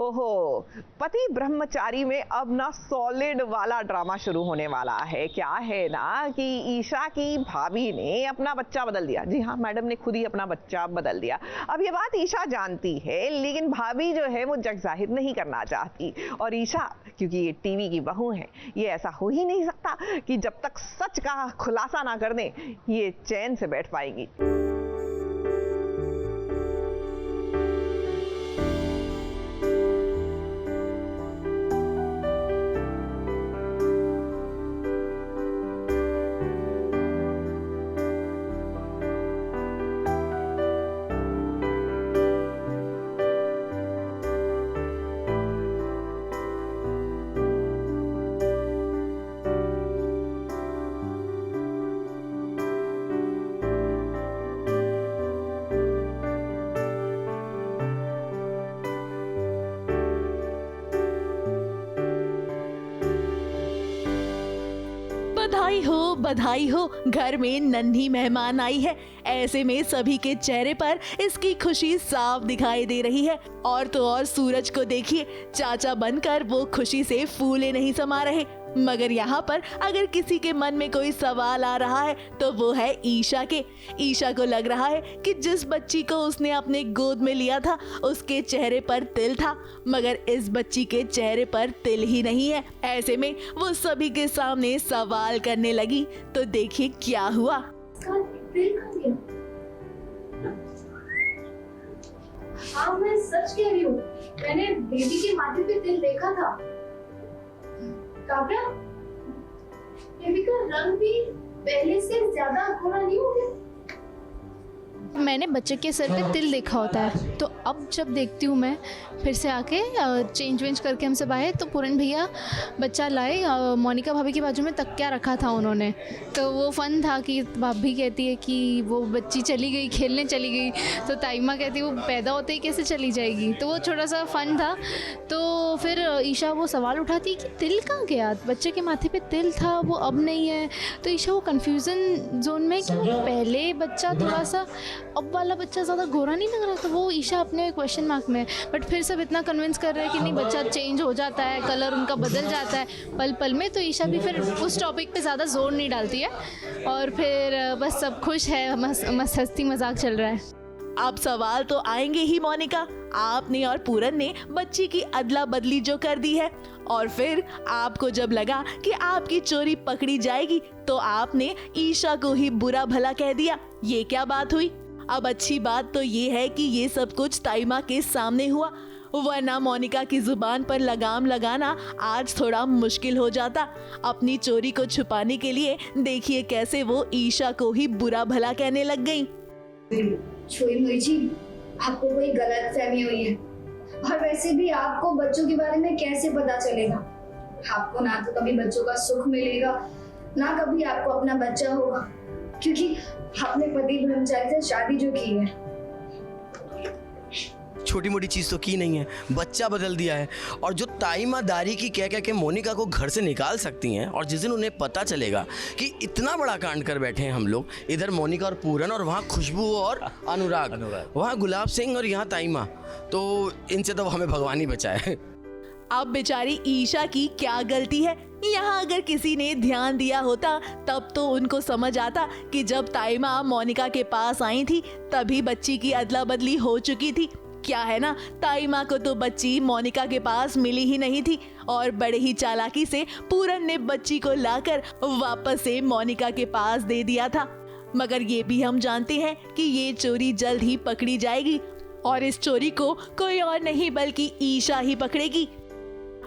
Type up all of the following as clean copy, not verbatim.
ओहो, पति ब्रह्मचारी में अब ना सॉलिड वाला ड्रामा शुरू होने वाला है। क्या है ना कि ईशा की भाभी ने अपना बच्चा बदल दिया। जी हाँ, मैडम ने खुद ही अपना बच्चा बदल दिया। अब ये बात ईशा जानती है, लेकिन भाभी जो है वो जग जाहिर नहीं करना चाहती। और ईशा, क्योंकि ये टीवी की बहू है, ये ऐसा हो ही नहीं सकता कि जब तक सच का खुलासा ना कर दें ये चैन से बैठ पाएगी। बधाई हो, घर में नन्ही मेहमान आई है। ऐसे में सभी के चेहरे पर इसकी खुशी साफ दिखाई दे रही है। और तो और सूरज को देखिए, चाचा बनकर वो खुशी से फूले नहीं समा रहे। मगर यहाँ पर अगर किसी के मन में कोई सवाल आ रहा है तो वो है ईशा के। ईशा को लग रहा है कि जिस बच्ची को उसने अपने गोद में लिया था उसके चेहरे पर तिल था, मगर इस बच्ची के चेहरे पर तिल ही नहीं है। ऐसे में वो सभी के सामने सवाल करने लगी। तो देखिए क्या हुआ। हाँ, मैं सच कह रही हूँ, मैंने बेबी के माथे पे तिल देखा था। काव्या, बेबी का रंग भी पहले से ज्यादा गोरा नहीं हो गया? मैंने बच्चे के सर पे तिल देखा होता है, तो अब जब देखती हूँ मैं फिर से आके चेंज वेंज करके हम सब आए तो पूरन भैया बच्चा लाए। मोनिका भाभी के बाजू में तकिया रखा था उन्होंने, तो वो फन था कि भाभी कहती है कि वो बच्ची चली गई, खेलने चली गई, तो ताइमा कहती है वो पैदा होते ही कैसे चली जाएगी, तो वो छोटा सा फन था। तो फिर ईशा वो सवाल उठाती है कि तिल कहाँ गया, बच्चे के माथे पे तिल था वो अब नहीं है। तो ईशा वो कन्फ्यूज़न जोन में कि पहले बच्चा थोड़ा सा, अब वाला बच्चा ज़्यादा गोरा नहीं लग रहा, तो वो ईशा अपने क्वेश्चन मार्क में। बट फिर सब इतना कन्विंस कर रहे हैं कि नहीं, बच्चा चेंज हो जाता है, कलर उनका बदल जाता है पल पल में। तो ईशा भी फिर उस टॉपिक पे ज़्यादा जोर नहीं डालती है और फिर बस सब खुश है, हंसी मजाक चल रहा है। अब सवाल तो आएंगे ही मोनिका, आपने और पूरन ने बच्ची की अदला बदली जो कर दी है, और फिर आपको जब लगा कि आपकी चोरी पकड़ी जाएगी तो आपने ईशा को ही बुरा भला कह दिया। ये क्या बात हुई? अब अच्छी बात तो ये है कि ये सब कुछ ताइमा के सामने हुआ, वरना मोनिका की जुबान पर लगाम लगाना आज थोड़ा मुश्किल हो जाता। अपनी चोरी को छुपाने के लिए देखिए कैसे वो ईशा को ही बुरा भला कहने लग गई। छोई जी, आपको कोई गलतफहमी हुई है, और वैसे भी आपको बच्चों के बारे में कैसे पता चलेगा? आपको ना तो कभी बच्चों का सुख मिलेगा, ना कभी आपको अपना बच्चा होगा, क्योंकि आपने पति ब्रह्मचारी से शादी जो की है। छोटी मोटी चीज तो की नहीं है, बच्चा बदल दिया है। और जो ताईमादारी की कह के मोनिका को घर से निकाल सकती हैं, और जिस दिन उन्हें पता चलेगा कि इतना बड़ा कांड कर बैठे हैं हम लोग, इधर मोनिका और पूरन, और वहाँ खुशबू और अनुराग, वहाँ गुलाब सिंह और यहाँ ताइमा, तो इनसे तो हमें भगवान ही बचाए। अब बेचारी ईशा की क्या गलती है? यहाँ अगर किसी ने ध्यान दिया होता तब तो उनको समझ आता कि जब ताइमा मोनिका के पास आई थी तभी बच्ची की अदला बदली हो चुकी थी। क्या है ना, ताइमा को तो बच्ची मोनिका के पास मिली ही नहीं थी, और बड़े ही चालाकी से पूरन ने बच्ची को लाकर वापस से मोनिका के पास दे दिया था। मगर ये भी हम जानते हैं कि ये चोरी जल्द ही पकड़ी जाएगी, और इस चोरी को कोई और नहीं बल्कि ईशा ही पकड़ेगी।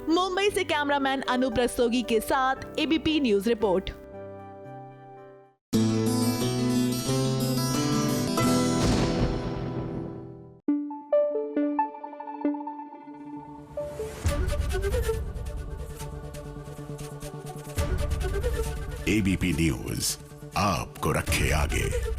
मुंबई से कैमरामैन अनु रस्तोगी के साथ ABP news report. ABP news आपको रखे आगे।